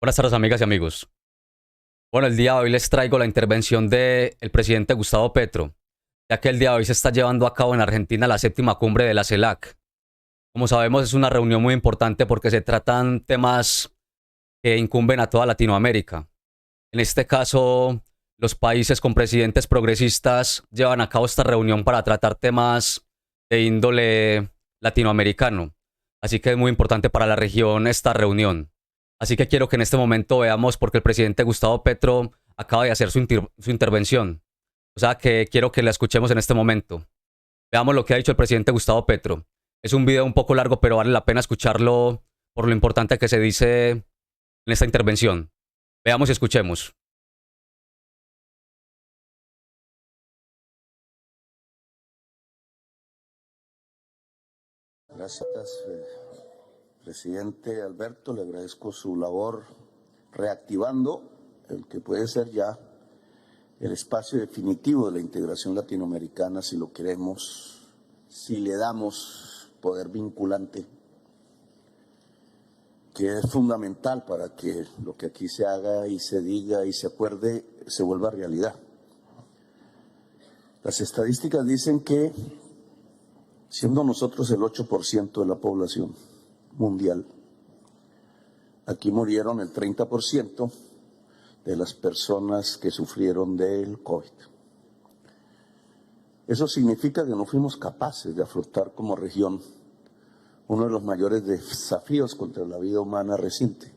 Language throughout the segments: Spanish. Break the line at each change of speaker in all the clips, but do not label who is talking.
Buenas tardes, amigas y amigos. Bueno, el día de hoy les traigo la intervención del presidente Gustavo Petro, ya que el día de hoy se está llevando a cabo en Argentina la séptima cumbre de la CELAC. Como sabemos, es una reunión muy importante porque se tratan temas que incumben a toda Latinoamérica. En este caso, los países con presidentes progresistas llevan a cabo esta reunión para tratar temas de índole latinoamericano. Así que es muy importante para la región esta reunión. Así que quiero que en este momento veamos porque el presidente Gustavo Petro acaba de hacer su intervención. O sea que quiero que la escuchemos en este momento. Veamos lo que ha dicho el presidente Gustavo Petro. Es un video un poco largo, pero vale la pena escucharlo por lo importante que se dice en esta intervención. Veamos y escuchemos.
Gracias, presidente Alberto. Le agradezco su labor reactivando el que puede ser ya el espacio definitivo de la integración latinoamericana, si lo queremos, si le damos poder vinculante, que es fundamental para que lo que aquí se haga y se diga y se acuerde se vuelva realidad. Las estadísticas dicen que, siendo nosotros el 8% de la población mundial, aquí murieron el 30% de las personas que sufrieron del COVID. Eso significa que no fuimos capaces de afrontar como región uno de los mayores desafíos contra la vida humana reciente.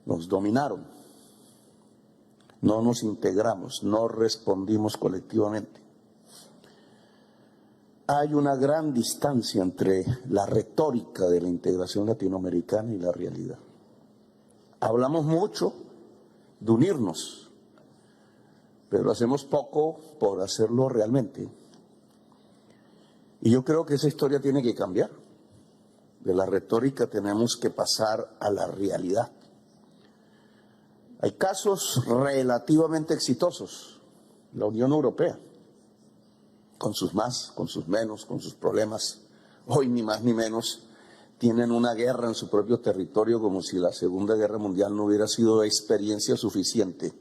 Nos dominaron, no nos integramos, no respondimos colectivamente. Hay una gran distancia entre la retórica de la integración latinoamericana y la realidad. Hablamos mucho de unirnos, pero hacemos poco por hacerlo realmente. Y yo creo que esa historia tiene que cambiar. De la retórica tenemos que pasar a la realidad. Hay casos relativamente exitosos. La Unión Europea, con sus más, con sus menos, con sus problemas, hoy ni más ni menos, tienen una guerra en su propio territorio como si la Segunda Guerra Mundial no hubiera sido experiencia suficiente.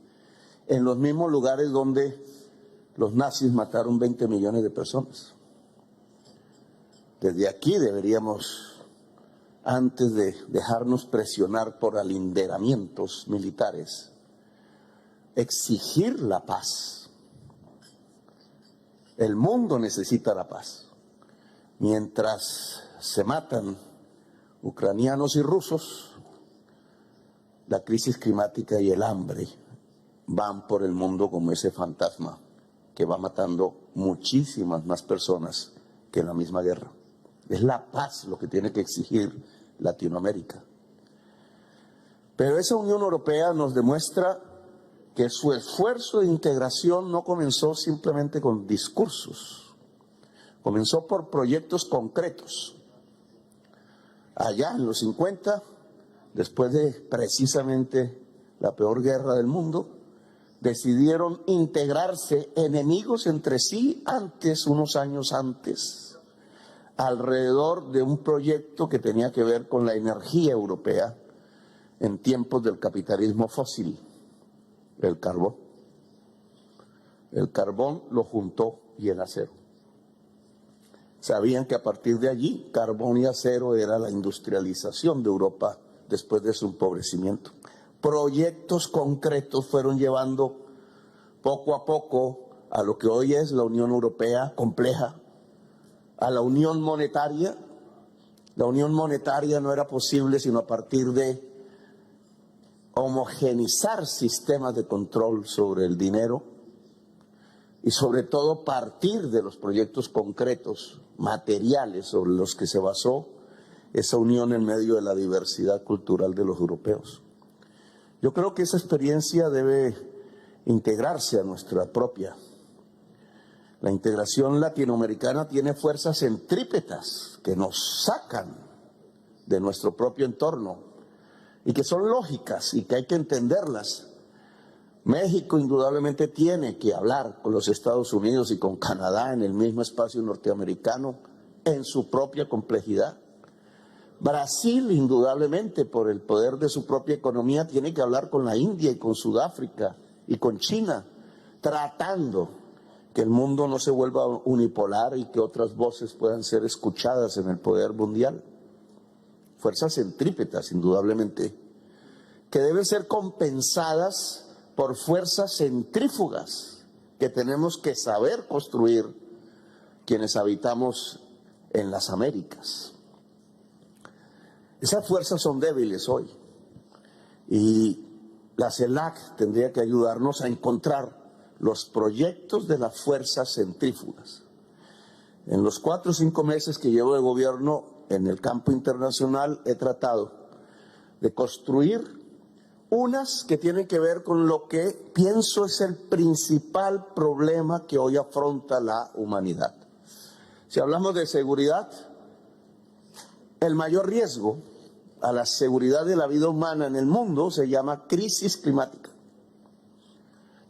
En los mismos lugares donde los nazis mataron 20 millones de personas. Desde aquí deberíamos, antes de dejarnos presionar por alinderamientos militares, exigir la paz. El mundo necesita la paz. Mientras se matan ucranianos y rusos, la crisis climática y el hambre van por el mundo como ese fantasma que va matando muchísimas más personas que en la misma guerra. Es la paz lo que tiene que exigir Latinoamérica. Pero esa Unión Europea nos demuestra que su esfuerzo de integración no comenzó simplemente con discursos, comenzó por proyectos concretos. Allá en los 50, después de precisamente la peor guerra del mundo, decidieron integrarse enemigos entre sí unos años antes, alrededor de un proyecto que tenía que ver con la energía europea en tiempos del capitalismo fósil. El carbón. El carbón lo juntó y el acero. Sabían que a partir de allí, carbón y acero era la industrialización de Europa después de su empobrecimiento. Proyectos concretos fueron llevando poco a poco a lo que hoy es la Unión Europea compleja, a la Unión Monetaria. La Unión Monetaria no era posible sino a partir de homogenizar sistemas de control sobre el dinero y sobre todo partir de los proyectos concretos, materiales sobre los que se basó esa unión en medio de la diversidad cultural de los europeos. Yo creo que esa experiencia debe integrarse a nuestra propia. La integración latinoamericana tiene fuerzas centrípetas que nos sacan de nuestro propio entorno y que son lógicas y que hay que entenderlas. México indudablemente tiene que hablar con los Estados Unidos y con Canadá en el mismo espacio norteamericano en su propia complejidad. Brasil, indudablemente, por el poder de su propia economía, tiene que hablar con la India y con Sudáfrica y con China, tratando que el mundo no se vuelva unipolar y que otras voces puedan ser escuchadas en el poder mundial. Fuerzas centrípetas, indudablemente, que deben ser compensadas por fuerzas centrífugas que tenemos que saber construir quienes habitamos en las Américas. Esas fuerzas son débiles hoy y la CELAC tendría que ayudarnos a encontrar los proyectos de las fuerzas centrífugas. En los 4 o 5 meses que llevo de gobierno en el campo internacional he tratado de construir unas que tienen que ver con lo que pienso es el principal problema que hoy afronta la humanidad. Si hablamos de seguridad, el mayor riesgo a la seguridad de la vida humana en el mundo se llama crisis climática.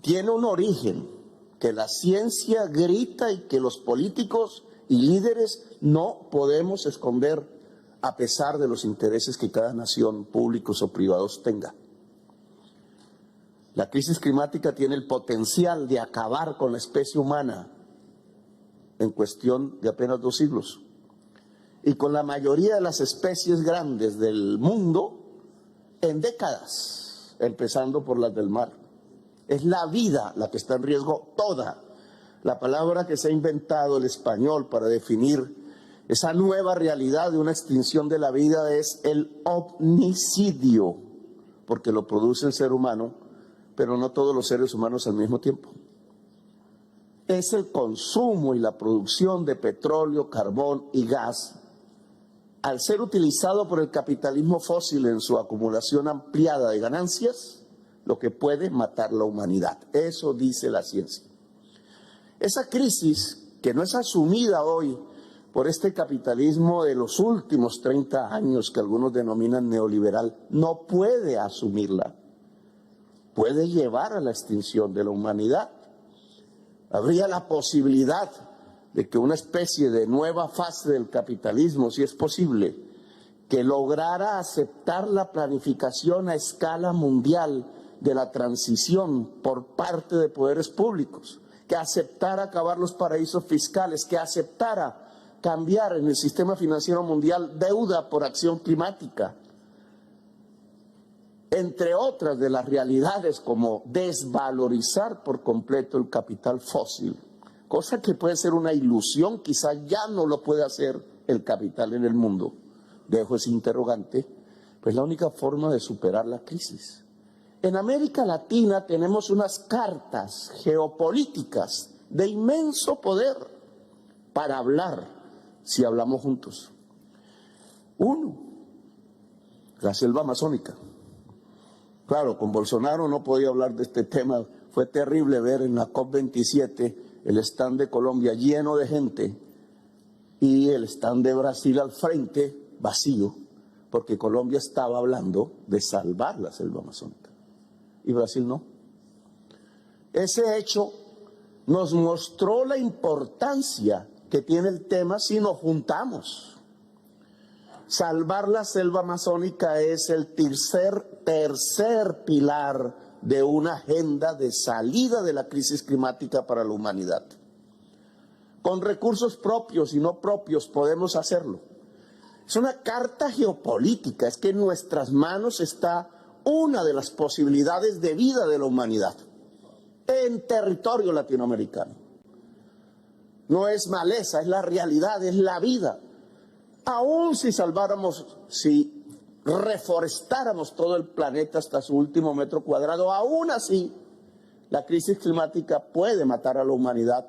Tiene un origen que la ciencia grita y que los políticos y líderes no podemos esconder a pesar de los intereses que cada nación, públicos o privados, tenga. La crisis climática tiene el potencial de acabar con la especie humana en cuestión de apenas 2 siglos. Y con la mayoría de las especies grandes del mundo en décadas, empezando por las del mar. Es la vida la que está en riesgo toda. La palabra que se ha inventado el español para definir esa nueva realidad de una extinción de la vida es el omnicidio, porque lo produce el ser humano, pero no todos los seres humanos al mismo tiempo. Es el consumo y la producción de petróleo, carbón y gas, al ser utilizado por el capitalismo fósil en su acumulación ampliada de ganancias, lo que puede matar la humanidad. Eso dice la ciencia. Esa crisis, que no es asumida hoy por este capitalismo de los últimos 30 años que algunos denominan neoliberal, no puede asumirla. Puede llevar a la extinción de la humanidad. Habría la posibilidad de que una especie de nueva fase del capitalismo, si es posible, que lograra aceptar la planificación a escala mundial de la transición por parte de poderes públicos, que aceptara acabar los paraísos fiscales, que aceptara cambiar en el sistema financiero mundial deuda por acción climática, entre otras de las realidades como desvalorizar por completo el capital fósil, cosa que puede ser una ilusión, quizás ya no lo puede hacer el capital en el mundo. Dejo ese interrogante, pues la única forma de superar la crisis. En América Latina tenemos unas cartas geopolíticas de inmenso poder para hablar, si hablamos juntos. Uno, la selva amazónica. Claro, con Bolsonaro no podía hablar de este tema. Fue terrible ver en la COP27 el stand de Colombia lleno de gente y el stand de Brasil al frente vacío, porque Colombia estaba hablando de salvar la selva amazónica y Brasil no. Ese hecho nos mostró la importancia que tiene el tema si nos juntamos. Salvar la selva amazónica es el tercer pilar de una agenda de salida de la crisis climática para la humanidad. Con recursos propios y no propios podemos hacerlo. Es una carta geopolítica, es que en nuestras manos está una de las posibilidades de vida de la humanidad en territorio latinoamericano. No es maleza, es la realidad, es la vida. Aún si salváramos, si reforestáramos todo el planeta hasta su último metro cuadrado, aún así la crisis climática puede matar a la humanidad,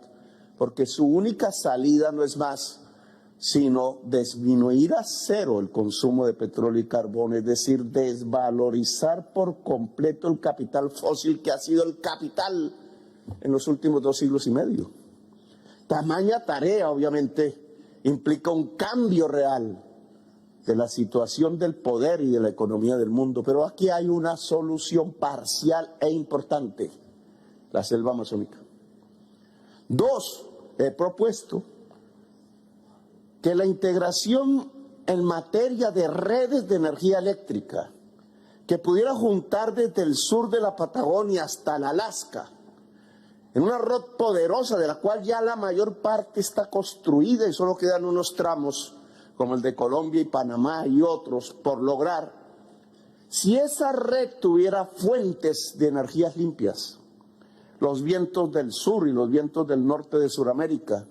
porque su única salida no es más sino disminuir a cero el consumo de petróleo y carbón, es decir, desvalorizar por completo el capital fósil que ha sido el capital en los últimos 2 siglos y medio. Tamaña tarea, obviamente, implica un cambio real de la situación del poder y de la economía del mundo, pero aquí hay una solución parcial e importante: la selva amazónica. 2, he propuesto que la integración en materia de redes de energía eléctrica que pudiera juntar desde el sur de la Patagonia hasta el Alaska, en una red poderosa de la cual ya la mayor parte está construida y solo quedan unos tramos como el de Colombia y Panamá y otros por lograr. Si esa red tuviera fuentes de energías limpias, los vientos del sur y los vientos del norte de Sudamérica,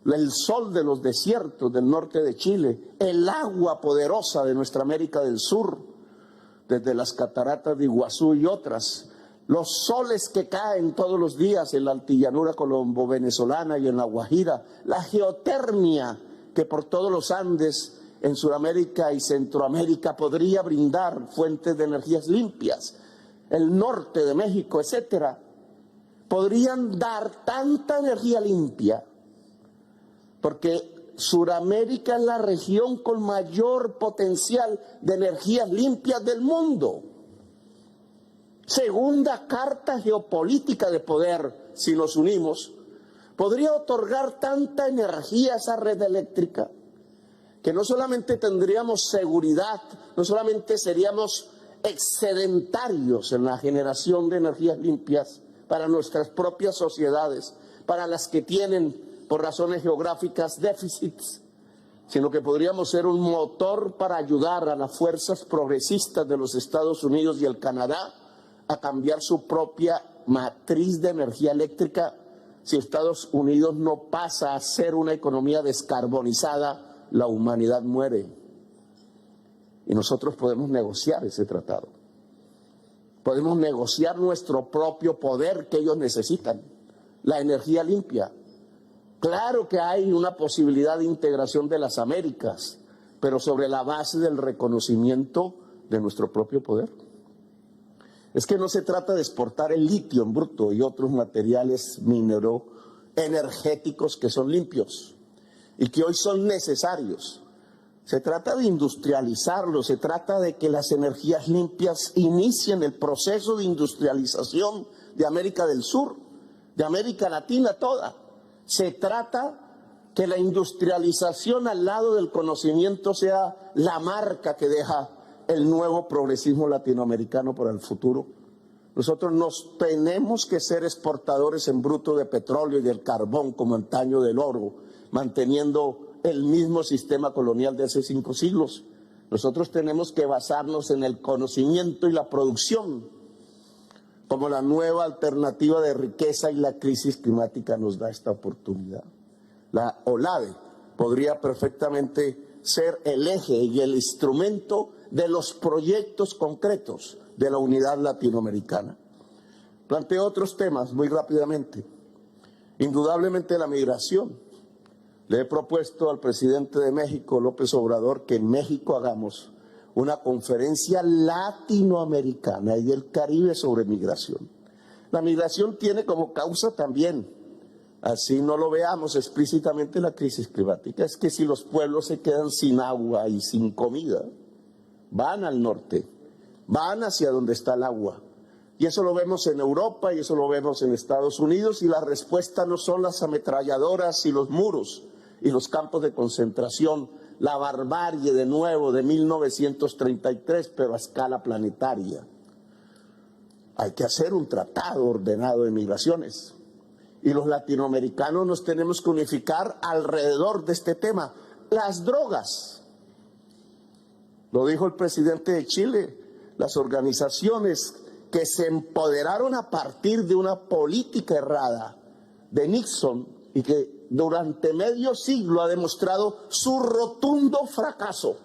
el sol de los desiertos del norte de Chile, el agua poderosa de nuestra América del Sur, desde las cataratas de Iguazú y otras, los soles que caen todos los días en la altillanura colombo-venezolana y en la Guajira, la geotermia que por todos los Andes en Sudamérica y Centroamérica podría brindar fuentes de energías limpias, el norte de México, etcétera, podrían dar tanta energía limpia, porque Sudamérica es la región con mayor potencial de energías limpias del mundo. Segunda carta geopolítica de poder, si nos unimos, podría otorgar tanta energía a esa red eléctrica que no solamente tendríamos seguridad, no solamente seríamos excedentarios en la generación de energías limpias para nuestras propias sociedades, para las que tienen por razones geográficas déficits, sino que podríamos ser un motor para ayudar a las fuerzas progresistas de los Estados Unidos y el Canadá a cambiar su propia matriz de energía eléctrica. Si Estados Unidos no pasa a ser una economía descarbonizada, la humanidad muere. Y nosotros podemos negociar ese tratado. Podemos negociar nuestro propio poder que ellos necesitan, la energía limpia. Claro que hay una posibilidad de integración de las Américas, pero sobre la base del reconocimiento de nuestro propio poder. Es que no se trata de exportar el litio en bruto y otros materiales minero-energéticos que son limpios y que hoy son necesarios. Se trata de industrializarlo, se trata de que las energías limpias inicien el proceso de industrialización de América del Sur, de América Latina toda. Se trata que la industrialización al lado del conocimiento sea la marca que deja el nuevo progresismo latinoamericano para el futuro. Nosotros nos tenemos que ser exportadores en bruto de petróleo y del carbón como antaño del oro, manteniendo el mismo sistema colonial de hace 5 siglos. Nosotros tenemos que basarnos en el conocimiento y la producción como la nueva alternativa de riqueza, y la crisis climática nos da esta oportunidad. La OLADE podría perfectamente ser el eje y el instrumento de los proyectos concretos de la unidad latinoamericana. Planteo otros temas muy rápidamente. Indudablemente la migración. Le he propuesto al presidente de México, López Obrador, que en México hagamos una conferencia latinoamericana y del Caribe sobre migración. La migración tiene como causa también, así no lo veamos explícitamente, la crisis climática. Es que si los pueblos se quedan sin agua y sin comida, van al norte, van hacia donde está el agua. Y eso lo vemos en Europa y eso lo vemos en Estados Unidos, y la respuesta no son las ametralladoras y los muros y los campos de concentración, la barbarie de nuevo de 1933, pero a escala planetaria. Hay que hacer un tratado ordenado de migraciones. Y los latinoamericanos nos tenemos que unificar alrededor de este tema. Las drogas. Lo dijo el presidente de Chile. Las organizaciones que se empoderaron a partir de una política errada de Nixon y que durante medio siglo ha demostrado su rotundo fracaso.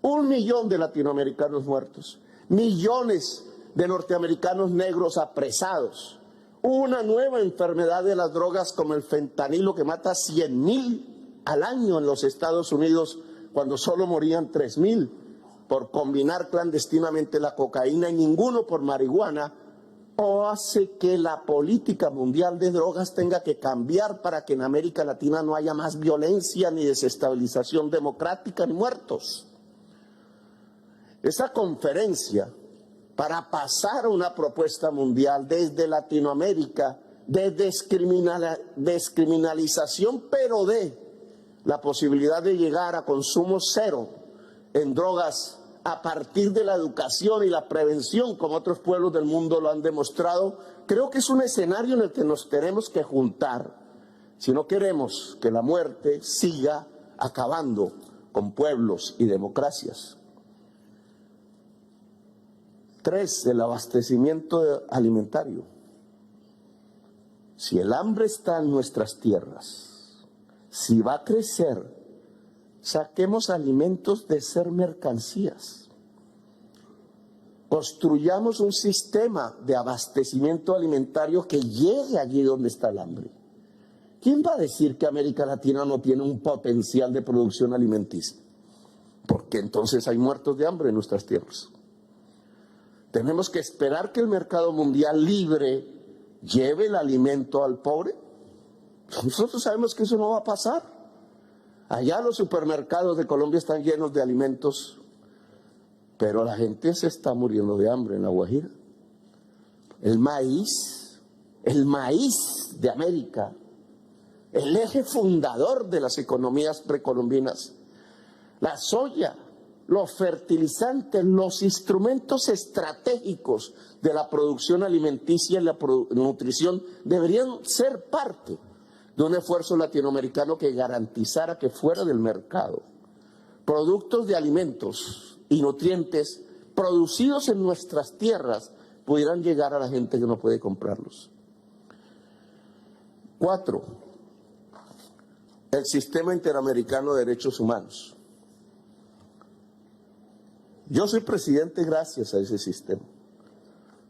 1 millón de latinoamericanos muertos, millones de norteamericanos negros apresados, una nueva enfermedad de las drogas como el fentanilo que mata 100,000 al año en los Estados Unidos, cuando solo morían 3,000 por combinar clandestinamente la cocaína y ninguno por marihuana, o hace que la política mundial de drogas tenga que cambiar para que en América Latina no haya más violencia, ni desestabilización democrática, ni muertos. Esa conferencia, para pasar a una propuesta mundial desde Latinoamérica de descriminalización, pero de la posibilidad de llegar a consumo cero en drogas a partir de la educación y la prevención, como otros pueblos del mundo lo han demostrado, creo que es un escenario en el que nos tenemos que juntar si no queremos que la muerte siga acabando con pueblos y democracias. 3, el abastecimiento alimentario. Si el hambre está en nuestras tierras, si va a crecer, saquemos alimentos de ser mercancías. Construyamos un sistema de abastecimiento alimentario que llegue allí donde está el hambre. ¿Quién va a decir que América Latina no tiene un potencial de producción alimenticia? Porque entonces hay muertos de hambre en nuestras tierras. ¿Tenemos que esperar que el mercado mundial libre lleve el alimento al pobre? Nosotros sabemos que eso no va a pasar. Allá los supermercados de Colombia están llenos de alimentos, pero la gente se está muriendo de hambre en La Guajira. El maíz de América, el eje fundador de las economías precolombinas, la soya, los fertilizantes, los instrumentos estratégicos de la producción alimenticia y la nutrición deberían ser parte de un esfuerzo latinoamericano que garantizara que fuera del mercado productos de alimentos y nutrientes producidos en nuestras tierras pudieran llegar a la gente que no puede comprarlos. 4, el Sistema Interamericano de Derechos Humanos. Yo soy presidente gracias a ese sistema.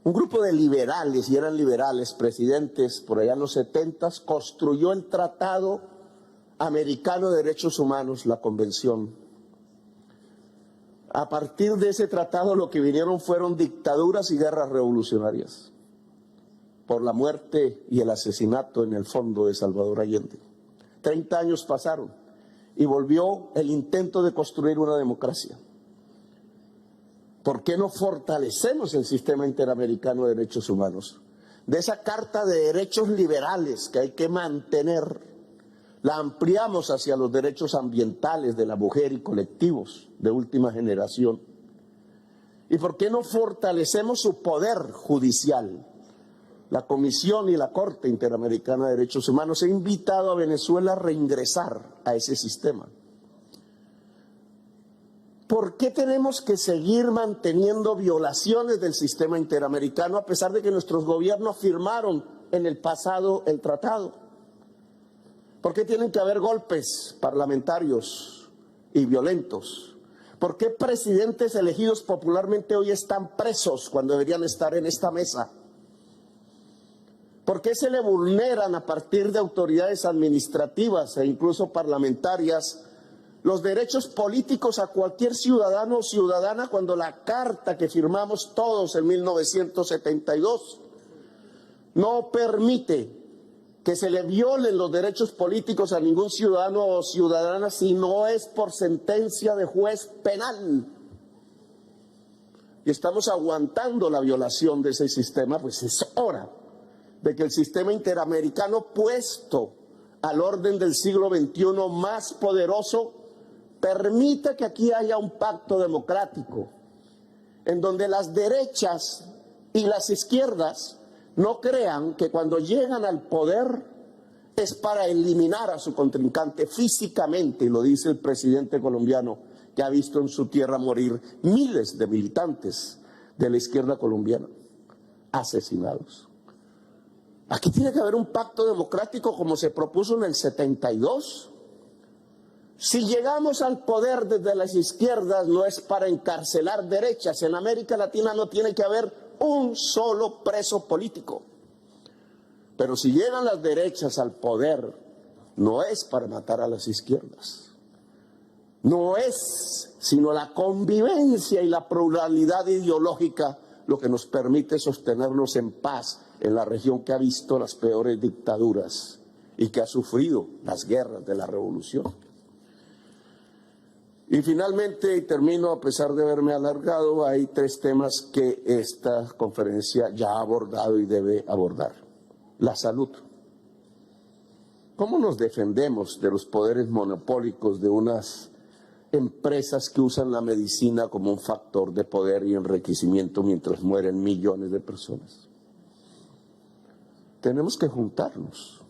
Un grupo de liberales, y eran liberales, presidentes por allá en los 70s, construyó el Tratado Americano de Derechos Humanos, la Convención. A partir de ese tratado lo que vinieron fueron dictaduras y guerras revolucionarias por la muerte y el asesinato en el fondo de Salvador Allende. 30 años pasaron y volvió el intento de construir una democracia. ¿Por qué no fortalecemos el Sistema Interamericano de Derechos Humanos? De esa Carta de Derechos Liberales que hay que mantener, la ampliamos hacia los derechos ambientales de la mujer y colectivos de última generación. ¿Y por qué no fortalecemos su poder judicial? La Comisión y la Corte Interamericana de Derechos Humanos ha invitado a Venezuela a reingresar a ese sistema. ¿Por qué tenemos que seguir manteniendo violaciones del sistema interamericano a pesar de que nuestros gobiernos firmaron en el pasado el tratado? ¿Por qué tienen que haber golpes parlamentarios y violentos? ¿Por qué presidentes elegidos popularmente hoy están presos cuando deberían estar en esta mesa? ¿Por qué se le vulneran a partir de autoridades administrativas e incluso parlamentarias los derechos políticos a cualquier ciudadano o ciudadana cuando la carta que firmamos todos en 1972 no permite que se le violen los derechos políticos a ningún ciudadano o ciudadana si no es por sentencia de juez penal? Y estamos aguantando la violación de ese sistema, pues es hora de que el sistema interamericano puesto al orden del siglo XXI más poderoso permita que aquí haya un pacto democrático en donde las derechas y las izquierdas no crean que cuando llegan al poder es para eliminar a su contrincante físicamente, y lo dice el presidente colombiano que ha visto en su tierra morir miles de militantes de la izquierda colombiana asesinados. Aquí tiene que haber un pacto democrático como se propuso en el 72. Si llegamos al poder desde las izquierdas no es para encarcelar derechas. En América Latina no tiene que haber un solo preso político. Pero si llegan las derechas al poder, no es para matar a las izquierdas. No es sino la convivencia y la pluralidad ideológica lo que nos permite sostenernos en paz en la región que ha visto las peores dictaduras y que ha sufrido las guerras de la revolución. Y finalmente, y termino a pesar de haberme alargado, hay 3 temas que esta conferencia ya ha abordado y debe abordar. La salud. ¿Cómo nos defendemos de los poderes monopólicos de unas empresas que usan la medicina como un factor de poder y enriquecimiento mientras mueren millones de personas? Tenemos que juntarnos.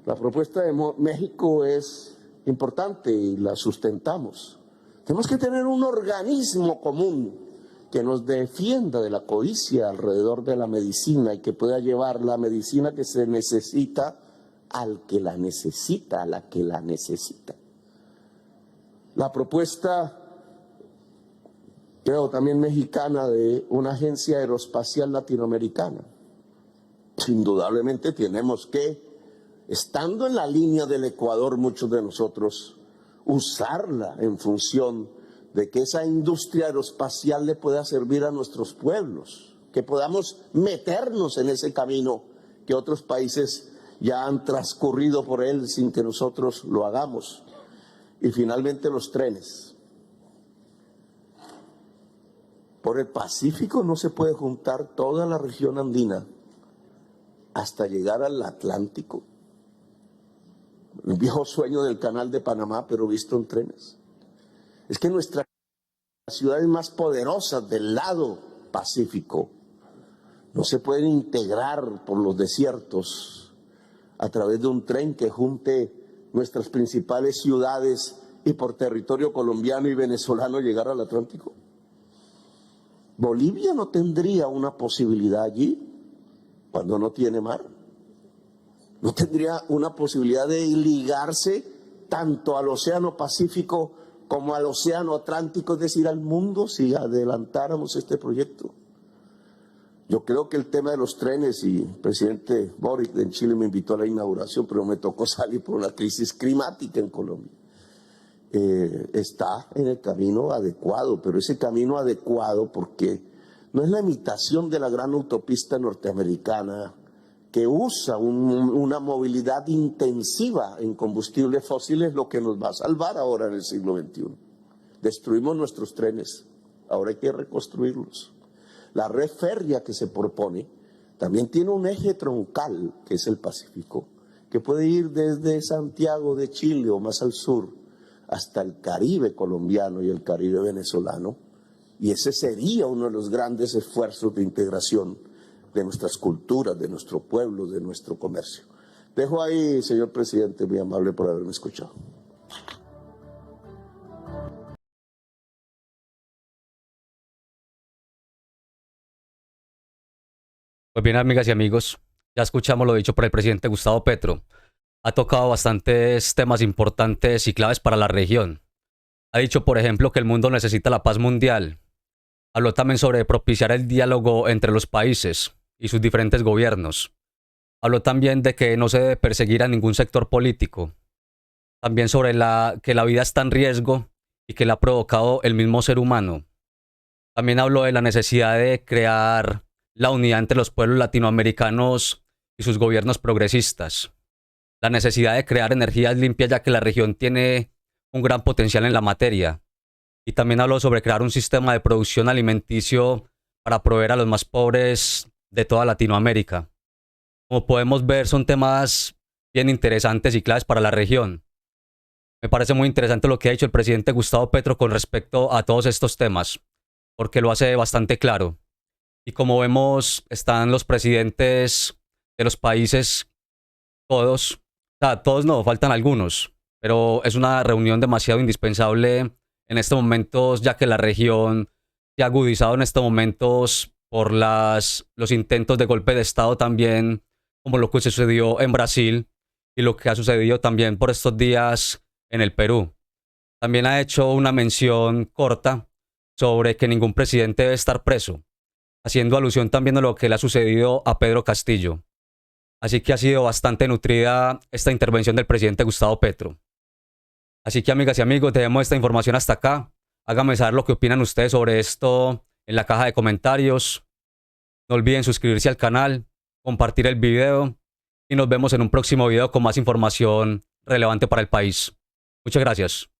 La propuesta de México es importante y la sustentamos. Tenemos que tener un organismo común que nos defienda de la codicia alrededor de la medicina y que pueda llevar la medicina que se necesita al que la necesita, a la que la necesita. La propuesta, creo también mexicana, de una agencia aeroespacial latinoamericana. Indudablemente tenemos que, estando en la línea del Ecuador, muchos de nosotros, usarla en función de que esa industria aeroespacial le pueda servir a nuestros pueblos, que podamos meternos en ese camino que otros países ya han transcurrido por él sin que nosotros lo hagamos. Y finalmente los trenes. Por el Pacífico no se puede juntar toda la región andina hasta llegar al Atlántico. El viejo sueño del Canal de Panamá, pero visto en trenes. Es que nuestras ciudades más poderosas del lado Pacífico no se pueden integrar por los desiertos a través de un tren que junte nuestras principales ciudades y por territorio colombiano y venezolano llegar al Atlántico. Bolivia no tendría una posibilidad allí cuando no tiene mar. No tendría una posibilidad de ligarse tanto al Océano Pacífico como al Océano Atlántico, es decir, al mundo, si adelantáramos este proyecto. Yo creo que el tema de los trenes, y el presidente Boric de Chile me invitó a la inauguración, pero me tocó salir por una crisis climática en Colombia. Está en el camino adecuado, pero ese camino adecuado porque no es la imitación de la gran autopista norteamericana que usa una movilidad intensiva en combustibles fósiles lo que nos va a salvar ahora en el siglo XXI. Destruimos nuestros trenes, ahora hay que reconstruirlos. La red férrea que se propone también tiene un eje troncal, que es el Pacífico, que puede ir desde Santiago de Chile o más al sur hasta el Caribe colombiano y el Caribe venezolano, y ese sería uno de los grandes esfuerzos de integración de nuestras culturas, de nuestro pueblo, de nuestro comercio. Dejo ahí, señor presidente, muy amable por haberme escuchado.
Pues bien, amigas y amigos, ya escuchamos lo dicho por el presidente Gustavo Petro. Ha tocado bastantes temas importantes y claves para la región. Ha dicho, por ejemplo, que el mundo necesita la paz mundial. Habló también sobre propiciar el diálogo entre los países y sus diferentes gobiernos. Habló también de que no se debe perseguir a ningún sector político. También sobre que la vida está en riesgo y que la ha provocado el mismo ser humano. También habló de la necesidad de crear la unidad entre los pueblos latinoamericanos y sus gobiernos progresistas. La necesidad de crear energías limpias ya que la región tiene un gran potencial en la materia. Y también habló sobre crear un sistema de producción alimenticio para proveer a los más pobres de toda Latinoamérica. Como podemos ver, son temas bien interesantes y claves para la región. Me parece muy interesante lo que ha dicho el presidente Gustavo Petro con respecto a todos estos temas, porque lo hace bastante claro. Y como vemos, están los presidentes de los países, todos, o sea, todos no, faltan algunos, pero es una reunión demasiado indispensable en estos momentos, ya que la región se ha agudizado en estos momentos por los intentos de golpe de Estado también, como lo que sucedió en Brasil y lo que ha sucedido también por estos días en el Perú. También ha hecho una mención corta sobre que ningún presidente debe estar preso, haciendo alusión también a lo que le ha sucedido a Pedro Castillo. Así que ha sido bastante nutrida esta intervención del presidente Gustavo Petro. Así que, amigas y amigos, dejemos esta información hasta acá. Háganme saber lo que opinan ustedes sobre esto en la caja de comentarios. No olviden suscribirse al canal, compartir el video y nos vemos en un próximo video con más información relevante para el país. Muchas gracias.